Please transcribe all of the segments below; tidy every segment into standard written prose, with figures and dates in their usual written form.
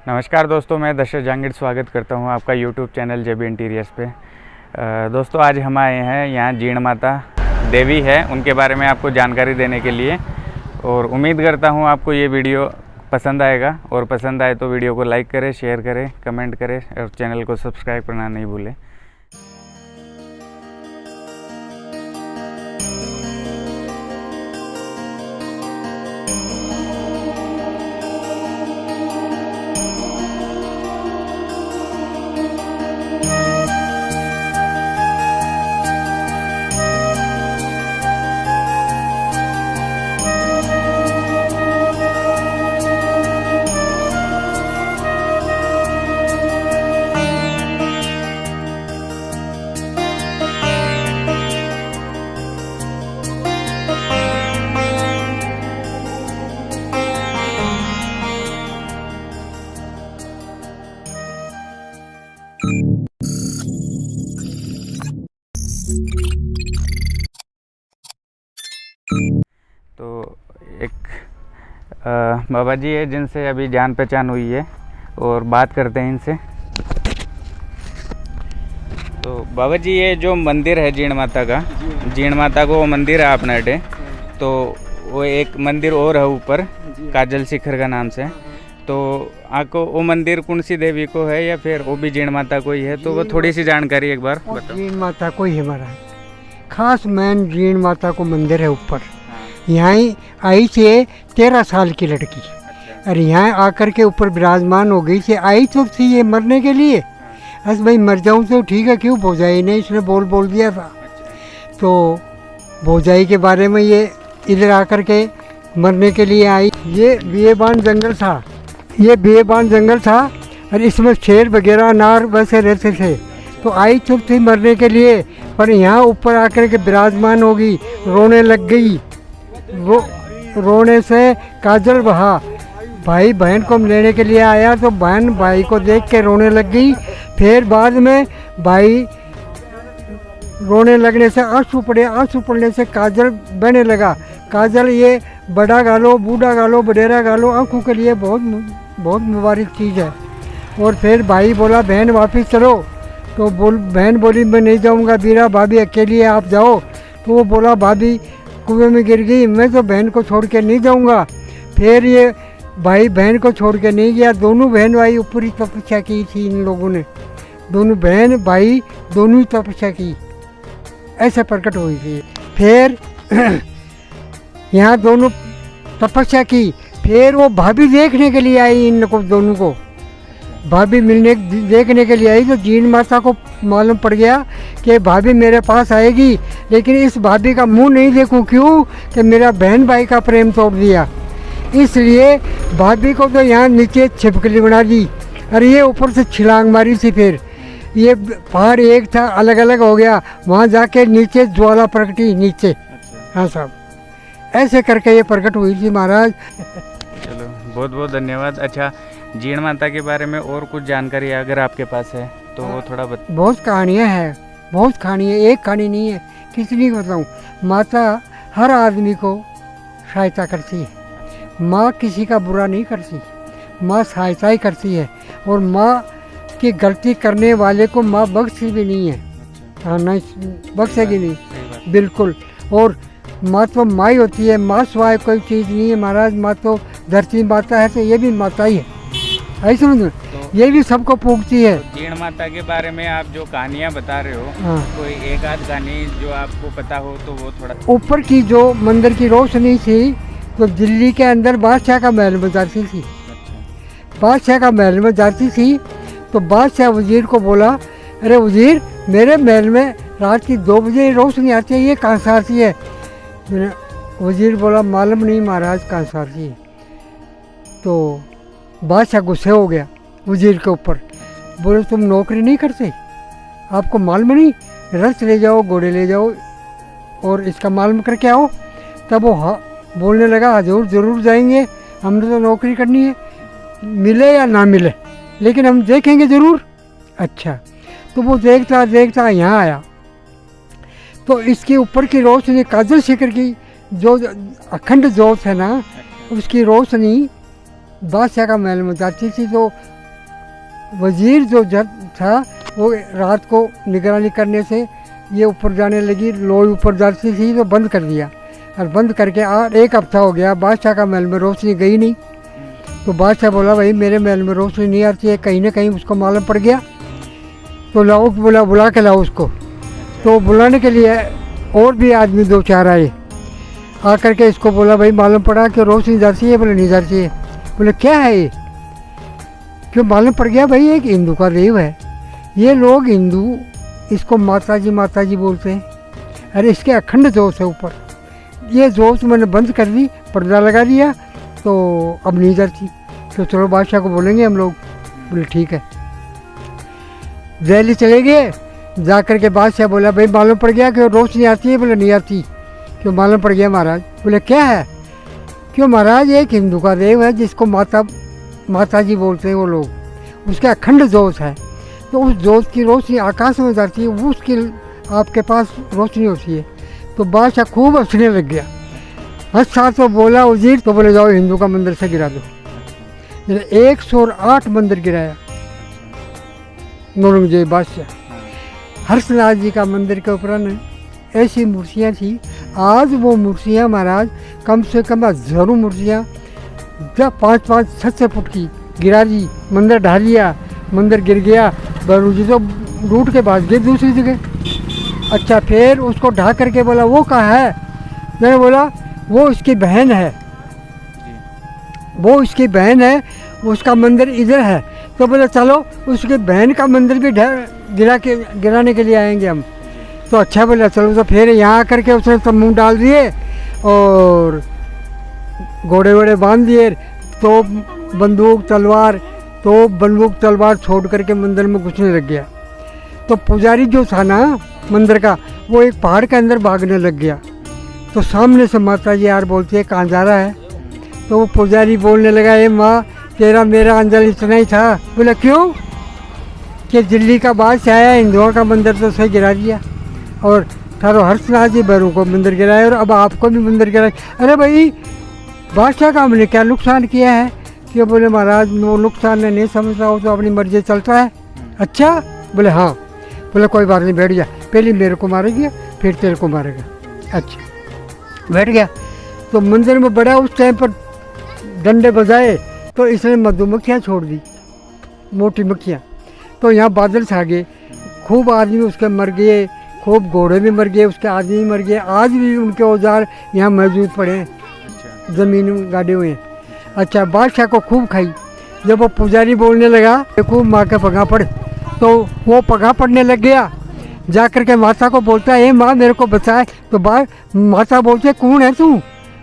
नमस्कार दोस्तों, मैं दशरथ जहांगीर स्वागत करता हूं आपका यूट्यूब चैनल जेबी इंटीरियर्स पे। दोस्तों आज हम आए हैं यहाँ जीण माता देवी है, उनके बारे में आपको जानकारी देने के लिए, और उम्मीद करता हूं आपको ये वीडियो पसंद आएगा। और पसंद आए तो वीडियो को लाइक करें, शेयर करें, कमेंट करें और चैनल को सब्सक्राइब करना नहीं भूलें। तो एक बाबा जी है जिनसे अभी जान पहचान हुई है और बात करते हैं इनसे। तो बाबा जी, ये जो मंदिर है जीण माता का, जीण माता को वो मंदिर है आपने अटे, तो वो एक मंदिर और है ऊपर काजल शिखर का नाम से, तो आपको वो मंदिर कौन सी देवी को है या फिर वो भी जीण माता को ही है? तो वो थोड़ी सी जानकारी एक बार बताओ। जीण माता को ही हमारा खास मेन जीण माता को मंदिर है ऊपर। यहाँ आई से 13 साल की लड़की, और यहाँ आकर के ऊपर विराजमान हो गई। से आई तो थी ये मरने के लिए, बस भाई मर जाऊँ तो ठीक है, क्यों भौजाई ने इसने बोल दिया था। तो भौजाई के बारे में ये इधर आकर के मरने के लिए आई। ये बेबान जंगल था, ये बेबान जंगल था, और इसमें शेर वगैरह अनार वैसे रहते थे। तो आई चुप थी मरने के लिए, पर यहाँ ऊपर आकर के विराजमान होगी, रोने लग गई। वो रोने से काजल बहा। भाई बहन को लेने के लिए आया तो बहन भाई को देख के रोने लग गई। फिर बाद में भाई रोने लगने से आंसू पड़ने से काजल बहने लगा। काजल ये बड़ा गालो, बूढ़ा गालो, बडेरा गालो, आँखों के लिए बहुत मुबारक चीज़ है। और फिर भाई बोला बहन वापस चलो, तो बहन बोली मैं नहीं जाऊँगा बीरा, भाभी अकेली है, आप जाओ। तो वो बोला भाभी कुएं में गिर गई, मैं तो बहन को छोड़ के नहीं जाऊँगा। फिर ये भाई बहन को छोड़ के नहीं गया। दोनों बहन भाई ऊपर ही तपस्या की थी इन लोगों ने, दोनों बहन भाई दोनों ही तपस्या की, ऐसे प्रकट हुई थी। फिर यहाँ दोनों तपस्या की। फिर वो भाभी देखने के लिए आई, इन लोगों दोनों को भाभी देखने के लिए आई। तो जीण माता को मालूम पड़ गया कि भाभी मेरे पास आएगी, लेकिन इस भाभी का मुंह नहीं देखूं, क्यों कि मेरा बहन भाई का प्रेम तोड़ दिया। इसलिए भाभी को तो यहाँ नीचे छिपकली बना दी, और ये ऊपर से छलांग मारी थी। फिर ये पहाड़ एक था, अलग अलग हो गया, वहाँ जाके नीचे ज्वाला प्रकटी नीचे। हाँ साहब, ऐसे करके ये प्रकट हुई थी महाराज। चलो बहुत बहुत धन्यवाद। अच्छा, जीण माता के बारे में और कुछ जानकारी अगर आपके पास है तो वो थोड़ा बहुत कहानियाँ हैं, बहुत कहानी है, एक कहानी नहीं है, कितनी बताऊँ। माता हर आदमी को सहायता करती है, माँ किसी का बुरा नहीं करती, माँ सहायता ही करती है। और माँ की गलती करने वाले को माँ बख्शती भी नहीं है। हाँ, नहीं बख्शेगी नहीं, बिल्कुल। और माँ तो माँ ही होती है, माँ सिवाय कोई चीज़ नहीं है महाराज। माँ तो धरती माता है, तो ये भी माता ही है, ऐसे समझ। ये भी सबको पूछती है। जीण माता के बारे में आप जो कहानियाँ बता रहे हो, हाँ, कोई एक आध कहानी जो आपको पता हो तो वो थोड़ा। ऊपर की जो मंदिर की रोशनी थी, तो दिल्ली के अंदर बादशाह का महल में जाती थी, बादशाह का महल में जाती थी। तो बादशाह वजीर को बोला, अरे वजीर, मेरे महल में रात की 2 बजे रोशनी आती है, ये कहाँ से आती है? वजीर बोला मालूम नहीं महाराज कहाँ से आती है। तो बादशाह गुस्से हो गया वजीर के ऊपर, बोले तुम नौकरी नहीं करते, आपको मालूम नहीं? रथ ले जाओ, घोड़े ले जाओ और इसका मालूम करके आओ। तब वो बोलने लगा, हजूर ज़रूर जाएंगे, हमने तो नौकरी करनी है, मिले या ना मिले, लेकिन हम देखेंगे ज़रूर। अच्छा, तो वो देखता देखता यहाँ आया, तो इसके ऊपर की रोशनी काजल शिखर की जो अखंड ज्योत है ना, उसकी रोशनी बादशाह का महल में जाती थी। तो वजीर जो जज था वो रात को निगरानी करने से ये ऊपर जाने लगी, लोई ऊपर जाती थी तो बंद कर दिया। और बंद करके 1 हफ्ता हो गया, बादशाह का महल में रोशनी गई नहीं। तो बादशाह बोला भाई मेरे महल में रोशनी नहीं आती है, कहीं ना कहीं उसको मालूम पड़ गया। तो लाओ बुला के लाओ उसको। तो बुलाने के लिए और भी आदमी 2-4 आए, आकर के इसको बोला भाई मालूम पड़ा कि रोशनी जाती है? बोले नहीं जाती है। बोले क्या है ये? क्यों? मालूम पड़ गया भाई एक हिंदू का देव है। ये लोग हिंदू इसको माता जी बोलते हैं। अरे इसके अखंड जोश है ऊपर, ये जोश मैंने बंद कर दी, पर्दा लगा दिया, तो अब नहीं जाती। तो चलो बादशाह को बोलेंगे हम लोग। बोले ठीक है। दिल्ली चले गए, जा कर के बादशाह बोला भाई मालूम पड़ गया कि रोशनी आती है? बोले नहीं आती। क्यों? मालूम पड़ गया महाराज। बोले क्या है? क्यों महाराज एक हिंदू का देव है जिसको माता जी बोलते हैं वो लोग, उसके अखंड जोश है। तो उस जोश की रोशनी आकाश में जाती है, वो उसकी आपके पास रोशनी होती है। तो बादशाह खूब हंसने लग गया। हंस तो बोला वजीर, तो बोले जाओ हिंदू का मंदिर से गिरा दो। 108 मंदिर गिराया औरंगजेब बादशाह। हर्षनाथ जी का मंदिर के ऊपर न ऐसी मूर्तियाँ थी। आज वो मूर्तियाँ महाराज कम से कम हजारों मूर्तियाँ 5-5, 6-6 फुट की गिरा दी, मंदिर ढा लिया, मंदिर गिर गया। बरू जी तो रूट के बाद गए दूसरी जगह। अच्छा फिर उसको ढा करके बोला वो कहाँ है? मैंने बोला वो इसकी बहन है, वो इसकी बहन है, उसका मंदिर इधर है। तो बोले चलो उसकी बहन का मंदिर भी गिराने के लिए आएंगे हम। तो अच्छा बोला चलो। तो फिर यहाँ आकर के उसने तम्बू डाल दिए और घोड़े वोड़े बांध दिए, तो बंदूक तलवार छोड़ करके मंदिर में घुसने लग गया। तो पुजारी जो था ना मंदिर का, वो एक पहाड़ के अंदर भागने लग गया। तो सामने से माता जी यार बोलती है कहाँ जा रहा है? तो वो पुजारी बोलने लगा ए माँ तेरा मेरा अंजल इतना ही था। बोला क्यों? कि दिल्ली का बादशाह आया, हिंदुओं का मंदिर तो सही गिरा दिया, और थारो हर्षनाथ जी बरू को मंदिर गिराया, और अब आपको भी मंदिर गिराया। अरे भाई बादशाह का हमने क्या नुकसान किया है? कि बोले महाराज वो नुकसान नहीं समझता, हो तो अपनी मर्जी चलता है। अच्छा? बोले हाँ। बोले कोई बात नहीं, बैठ जा, पहले मेरे को मारेगी फिर तेरे को मारेगा। अच्छा बैठ गया। तो मंदिर में बड़ा उस टाइम पर डंडे बजाए, तो इसने मधुमक्खियाँ छोड़ दी, मोटी मक्खियाँ। तो यहाँ बादल छा गए, खूब आदमी उसके मर गए, खूब घोड़े भी मर गए, उसके आदमी भी मर गए। आज भी उनके औजार यहाँ मौजूद पड़े हैं, ज़मीन में गाड़े हुए हैं। अच्छा बादशाह को खूब खाई। जब वो पुजारी बोलने लगा खूब माँ के पगा पड़, तो वो पगा पड़ने लग गया। जा कर के माता को बोलता है माँ मेरे को बचाए। तो माता बोलते कौन है तू?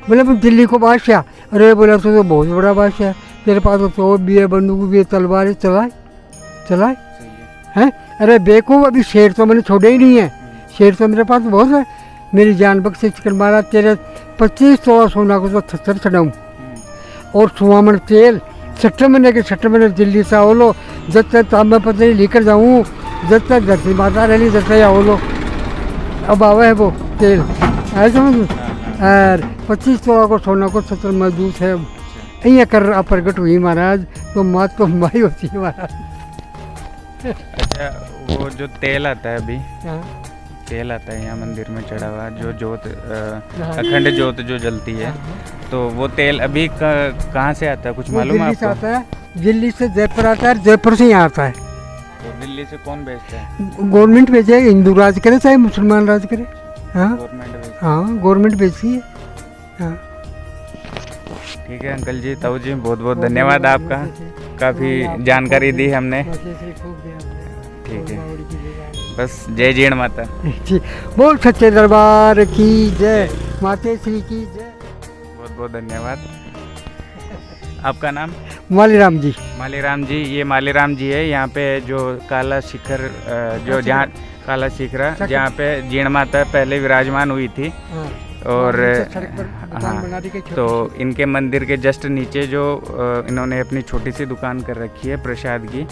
बोले मैं दिल्ली को बादशाह। अरे बोला तो बहुत बड़ा बादशाह, तेरे पास तो तोप भी है, बंदूक भी है, तलवार है, चलाए हैं? अरे बेवकूफ़, अभी शेर तो मैंने छोड़े ही नहीं है, शेर तो मेरे पास बहुत है। मेरी जान बख्शे कर मारा, तेरे 25 तोला सोना को तो 70 चढ़ाऊँ, और 16 मन तेल 60 महीने के 60 महीने दिल्ली से आओ लो, जब तक तांबा पत्नी लेकर जाऊँ, जब तक धरती माता रही जब तक आओ लो। अब आवा है वो तेल, है समझ। और 25 तोला को सोना को 70 मजदूर है। यहाँ कर प्रकट हुई महाराज, तो मात तो माई होती है महाराज। अच्छा वो जो तेल आता है अभी, तेल आता है यहाँ मंदिर में चढ़ा हुआ, जो जोत अखंड जोत जो जलती है, तो वो तेल अभी कहाँ से आता है, कुछ मालूम है आपको? आता है दिल्ली से, जयपुर आता है, जयपुर से यहाँ आता है। तो दिल्ली से कौन भेजता है? गवर्नमेंट भेजे, हिंदू राज करे चाहे मुसलमान राज करे। हाँ गवर्नमेंट भेजती है। हाँ ठीक है अंकल जी, ताऊ जी बहुत बहुत धन्यवाद आपका, काफ़ी जानकारी दी हमने। ठीक है, बस जय जीण माता। बोल सच्चे दरबार की जय, माते श्री की जय। बहुत बहुत धन्यवाद। आपका नाम? मालीराम जी। मालीराम जी, ये मालीराम जी है यहाँ पे जो काला शिखर, जो जहाँ काला शिखरा जहाँ पे जीण माता पहले विराजमान हुई थी। और हाँ, तो इनके मंदिर के जस्ट नीचे जो इन्होंने अपनी छोटी सी दुकान कर रखी है प्रसाद की,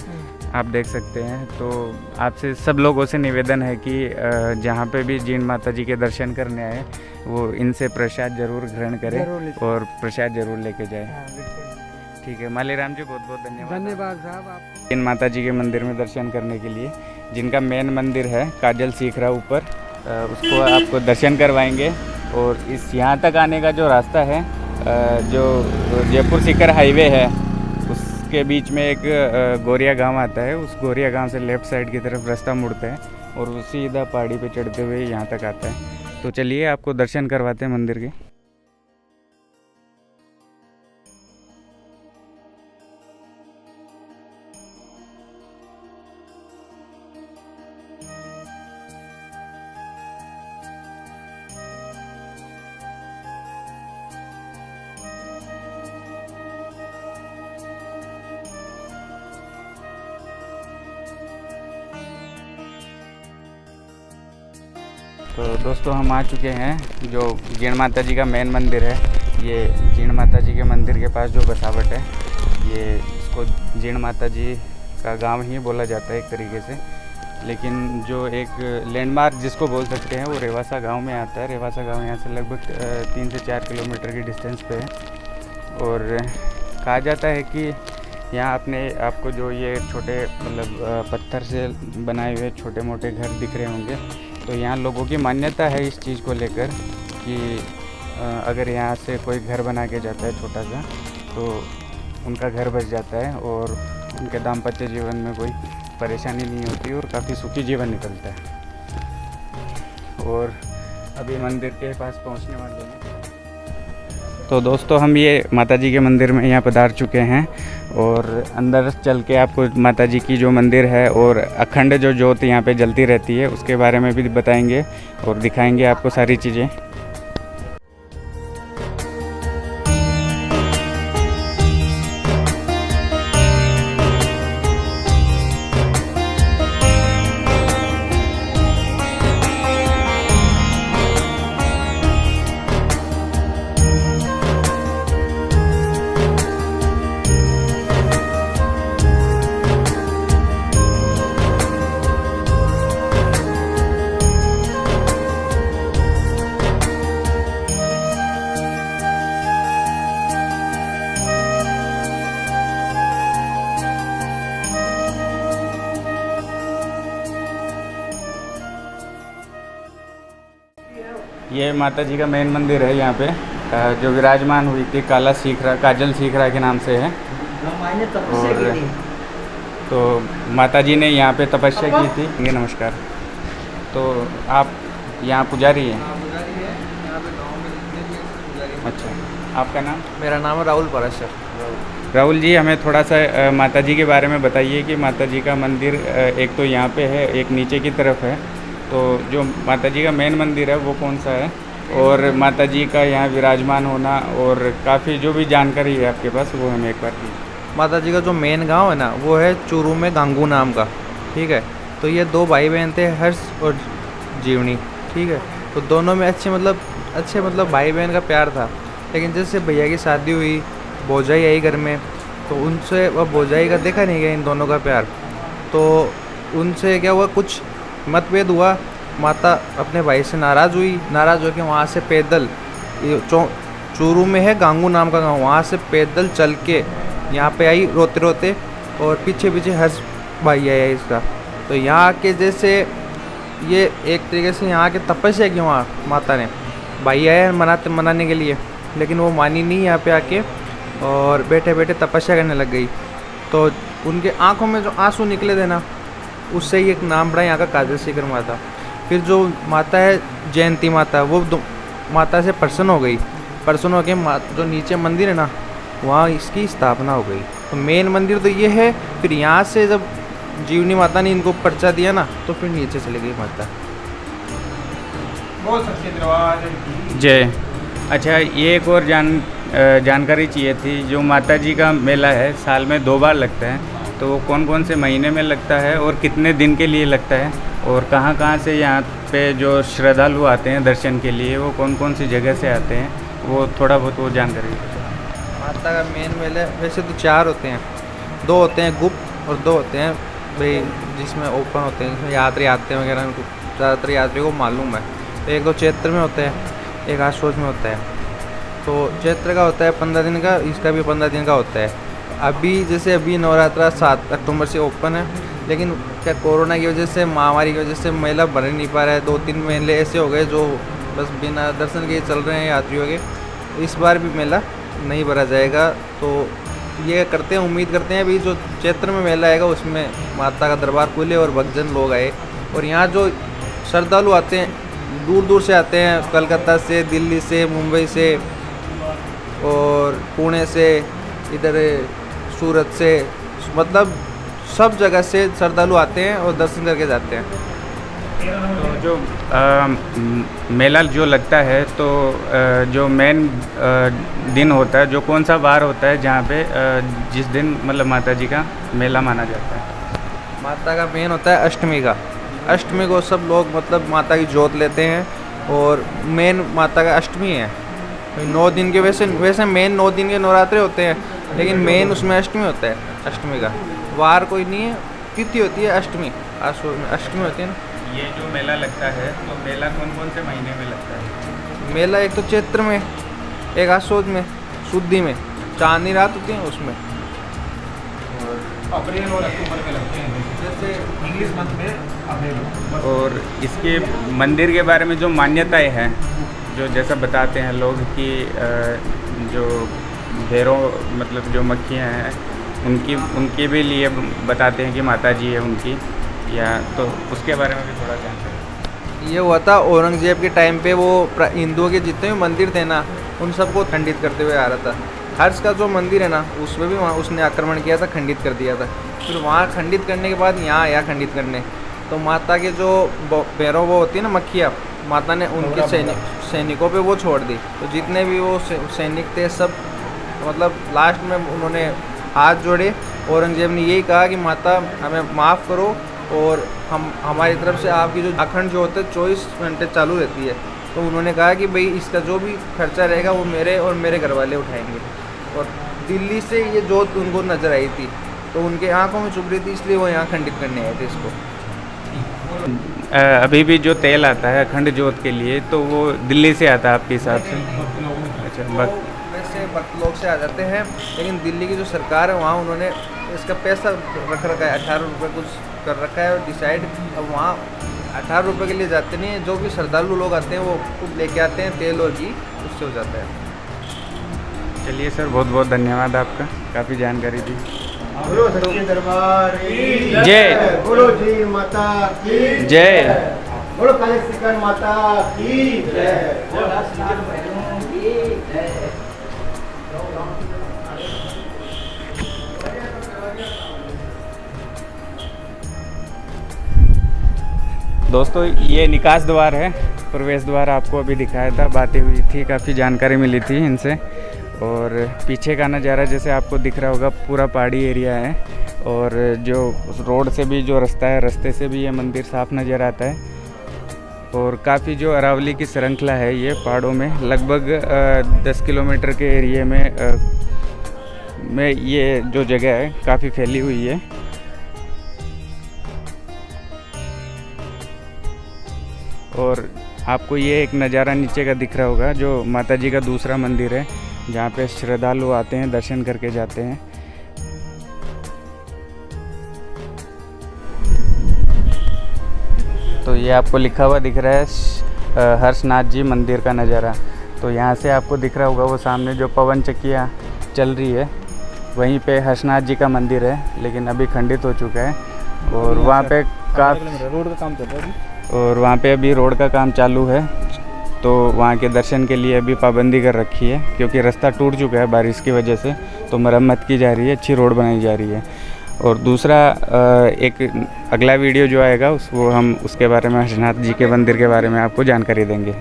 आप देख सकते हैं। तो आपसे सब लोगों से निवेदन है कि जहाँ पे भी जीण माता जी के दर्शन करने आए वो इनसे प्रसाद जरूर ग्रहण करें और प्रसाद जरूर लेके जाए। ठीक है, मालीराम जी बहुत बहुत धन्यवाद। धन्यवाद साहब आप। इन माता जी के मंदिर में दर्शन करने के लिए, जिनका मेन मंदिर है काजल सीखरा ऊपर, उसको आपको दर्शन करवाएंगे। और इस यहाँ तक आने का जो रास्ता है, जो जयपुर सीकर हाईवे है, उसके बीच में एक गोरिया गांव आता है। उस गोरिया गांव से लेफ़्ट साइड की तरफ रास्ता मुड़ता है और वो सीधा पहाड़ी पे चढ़ते हुए यहाँ तक आता है। तो चलिए आपको दर्शन करवाते हैं मंदिर के। तो दोस्तों हम आ चुके हैं जो जीण माता जी का मेन मंदिर है। ये जीण माता जी के मंदिर के पास जो बसावट है, ये इसको जीण माता जी का गांव ही बोला जाता है एक तरीके से। लेकिन जो एक लैंडमार्क जिसको बोल सकते हैं वो रेवासा गांव में आता है। रेवासा गांव यहाँ से लगभग 3 से 4 किलोमीटर की डिस्टेंस पे है। और कहा जाता है कि यहाँ आपको जो ये छोटे मतलब पत्थर से बनाए हुए छोटे मोटे घर दिख रहे होंगे, तो यहाँ लोगों की मान्यता है इस चीज़ को लेकर कि अगर यहाँ से कोई घर बना के जाता है छोटा सा, तो उनका घर बच जाता है और उनके दाम्पत्य जीवन में कोई परेशानी नहीं होती और काफ़ी सुखी जीवन निकलता है। और अभी मंदिर के पास पहुँचने वाले हैं। तो दोस्तों हम ये माता जी के मंदिर में यहाँ पधार चुके हैं और अंदर चल के आपको माता जी की जो मंदिर है और अखंड जो ज्योत यहाँ पे जलती रहती है उसके बारे में भी बताएंगे और दिखाएंगे आपको सारी चीज़ें। ये माता जी का मेन मंदिर है यहाँ पे, जो विराजमान हुई थी काजल सीखरा के नाम से है। और तो माता जी ने यहाँ पे तपस्या की थी। ये नमस्कार। तो आप यहाँ पुजारी हैं? अच्छा, आपका नाम? मेरा नाम है राहुल परशर। राहुल जी, हमें थोड़ा सा माता जी के बारे में बताइए कि माता जी का मंदिर एक तो यहाँ पे है, एक नीचे की तरफ है। तो जो माता जी का मेन मंदिर है वो कौन सा है, और माता जी का यहाँ विराजमान होना और काफ़ी जो भी जानकारी है आपके पास वो हमें एक बार दीजिए। माता जी का जो मेन गांव है ना, वो है चूरू में गांगू नाम का। ठीक है, तो ये 2 भाई बहन थे, हर्ष और जीवनी। ठीक है, तो दोनों में अच्छे मतलब भाई बहन का प्यार था। लेकिन जैसे भैया की शादी हुई, भौजाई आई घर में, तो उनसे वह भौजाई का देखा नहीं गया इन दोनों का प्यार। तो उनसे क्या हुआ, कुछ मतभेद हुआ। माता अपने भाई से नाराज़ होकर वहाँ से पैदल, चूरू में है गांगू नाम का गांव, वहाँ से पैदल चल के यहाँ पे आई रोते रोते, और पीछे पीछे हर्ष भाई आया इसका। तो यहाँ के जैसे ये एक तरीके से यहाँ के तपस्या की वहाँ माता ने, भाई आया मनाने के लिए, लेकिन वो मानी नहीं यहाँ पे आके, और बैठे बैठे तपस्या करने लग गई। तो उनके आँखों में जो आंसू निकले थे ना, उससे ही एक नाम पड़ा यहाँ का काजल सीकर माता। फिर जो माता है जयंती माता, वो माता से प्रसन्न हो गई। प्रसन्न होकर जो नीचे मंदिर है ना, वहाँ इसकी स्थापना हो गई। तो मेन मंदिर तो ये है। फिर यहाँ से जब जीवनी माता ने इनको पर्चा दिया ना, तो फिर नीचे चली गई माता। जय। अच्छा, ये एक और जानकारी चाहिए थी। जो माता जी का मेला है साल में 2 बार लगता है, तो वो कौन कौन से महीने में लगता है और कितने दिन के लिए लगता है, और कहाँ से यहाँ पे जो श्रद्धालु आते हैं दर्शन के लिए, वो कौन कौन सी जगह से आते हैं, वो थोड़ा बहुत वो जानकारी। माता का मेन मेला वैसे तो 4 होते हैं। 2 होते हैं गुप्त और 2 होते हैं भाई जिसमें ओपन होते हैं, जिसमें यात्री आते हैं वगैरह, उनको ज़्यादातर यात्री को मालूम है। तो एक तो चैत्र में होता है, एक आश्वज में होता है। तो चैत्र का होता है 15 दिन का, इसका भी 15 दिन का होता है। अभी जैसे अभी नवरात्रा 7 अक्टूबर से ओपन है, लेकिन क्या कोरोना की वजह से, महामारी की वजह से मेला भर नहीं पा रहा है। 2-3 मेले ऐसे हो गए जो बस बिना दर्शन के चल रहे हैं यात्रियों के। इस बार भी मेला नहीं भरा जाएगा, तो ये करते हैं, उम्मीद करते हैं अभी जो चैत्र में मेला आएगा उसमें माता का दरबार खुले और भक्तजन लोग आए। और यहाँ जो श्रद्धालु आते हैं, दूर दूर से आते हैं, कलकत्ता से, दिल्ली से, मुंबई से और पुणे से, इधर सूरत से, मतलब सब जगह से श्रद्धालु आते हैं और दर्शन करके जाते हैं। तो जो मेला जो लगता है, तो जो मेन दिन होता है, जो कौन सा वार होता है जहाँ पे जिस दिन मतलब माता जी का मेला माना जाता है? माता का मेन होता है अष्टमी का। अष्टमी को सब लोग मतलब माता की जोत लेते हैं और मेन माता का अष्टमी है। 9 दिन के वैसे मेन 9 दिन के नवरात्रे होते हैं, लेकिन मेन उसमें अष्टमी होता है। अष्टमी का वार कोई नहीं है, तिथि होती है अष्टमी, अष्टमी होती है ना। ये जो मेला लगता है, तो मेला कौन कौन से महीने में लगता है? मेला एक तो चैत्र में, एक आसोज में, शुद्धि में, चांदनी रात होती है उसमें, अप्रैल और अक्टूबर में लगते हैं जैसे इंग्लिश मंथ में अप्रैल। और इसके मंदिर के बारे में जो मान्यताएं हैं, जो जैसा बताते हैं लोग कि जो भैरव मतलब जो मक्खियाँ हैं उनके भी लिए बताते हैं कि माता जी है उनकी, या तो उसके बारे में भी थोड़ा जानते। ये हुआ था औरंगजेब के टाइम पे, वो हिंदुओं के जितने भी मंदिर थे ना उन सबको खंडित करते हुए आ रहा था। हर्ष का जो मंदिर है ना उसमें भी वहाँ उसने आक्रमण किया था, खंडित कर दिया था। फिर वहाँ खंडित करने के बाद यहाँ आया खंडित करने, तो माता के जो भैरव वो होती है ना मक्खियाँ, माता ने उनके सैनिकों पे वो छोड़ दी। तो जितने भी वो सैनिक थे सब मतलब लास्ट में उन्होंने हाथ जोड़े। औरंगजेब ने यही कहा कि माता हमें माफ़ करो और हमारी तरफ से आपकी जो अखंड जो होता है 24 घंटे चालू रहती है। तो उन्होंने कहा कि भाई इसका जो भी खर्चा रहेगा वो मेरे और मेरे घर वाले उठाएंगे। और दिल्ली से ये जोत उनको नज़र आई थी, तो उनके आंखों में चुभ रही थी, इसलिए वो यहाँ खंडित करने आए थे इसको। अभी भी जो तेल आता है अखंड जोत के लिए, तो वो दिल्ली से आता है आपके हिसाब से? अच्छा, वैसे भक्त लोग से आ जाते हैं, लेकिन दिल्ली की जो सरकार है वहाँ उन्होंने इसका पैसा रख रखा है, 18 रुपये कुछ कर रखा है और डिसाइड। अब वहाँ 18 रुपये के लिए जाते नहीं हैं, जो भी श्रद्धालु लोग आते हैं वो खुद लेके आते हैं तेल और घी, उससे हो जाता है। चलिए सर, बहुत बहुत धन्यवाद आपका, काफ़ी जानकारी दी। बोलो सच्चे दरबार की जय। बोलो जी माता की जय। बोलो काली सिकन माता की जय। दोस्तों, ये निकास द्वार है, प्रवेश द्वार आपको अभी दिखाया था, बातें हुई थी, काफ़ी जानकारी मिली थी इनसे। और पीछे का नज़ारा जैसे आपको दिख रहा होगा, पूरा पहाड़ी एरिया है और जो रोड से भी जो रास्ता है, रास्ते से भी ये मंदिर साफ नज़र आता है। और काफ़ी जो अरावली की श्रृंखला है ये पहाड़ों में, लगभग 10 किलोमीटर के एरिए में ये जो जगह है काफ़ी फैली हुई है। और आपको ये एक नज़ारा नीचे का दिख रहा होगा, जो माता जी का दूसरा मंदिर है, जहाँ पे श्रद्धालु आते हैं, दर्शन करके जाते हैं। तो ये आपको लिखा हुआ दिख रहा है हर्षनाथ जी मंदिर का नज़ारा। तो यहाँ से आपको दिख रहा होगा वो सामने जो पवन चक्कियाँ चल रही है, वहीं पे हर्षनाथ जी का मंदिर है, लेकिन अभी खंडित हो चुका है। और वहाँ पे रोड का काम चल रहा है और वहाँ पे अभी रोड का काम चालू है, तो वहाँ के दर्शन के लिए अभी पाबंदी कर रखी है, क्योंकि रास्ता टूट चुका है बारिश की वजह से। तो मरम्मत की जा रही है, अच्छी रोड बनाई जा रही है। और दूसरा एक अगला वीडियो जो आएगा वो हम उसके बारे में, हर्षनाथ जी के मंदिर के बारे में आपको जानकारी देंगे।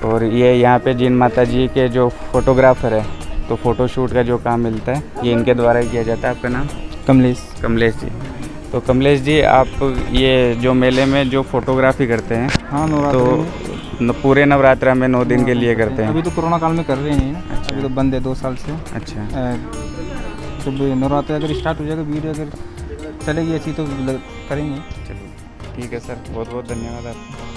और ये यहाँ पे जिन माता जी के जो फोटोग्राफर है, तो फ़ोटोशूट का जो काम मिलता है ये इनके द्वारा ही किया जाता है। आपका नाम? कमलेश जी। तो कमलेश जी, आप ये जो मेले में जो फोटोग्राफी करते हैं, हाँ, तो पूरे नवरात्रा में 9 दिन के लिए करते हैं? अभी तो कोरोना काल में कर रहे हैं। अच्छा। अभी तो बंद है 2 साल से। अच्छा। जब नवरात्रि अगर स्टार्ट हो जाएगा, वीडियो अगर चलेगी अच्छी तो करेंगे। चलिए ठीक है सर, बहुत बहुत धन्यवाद आपका।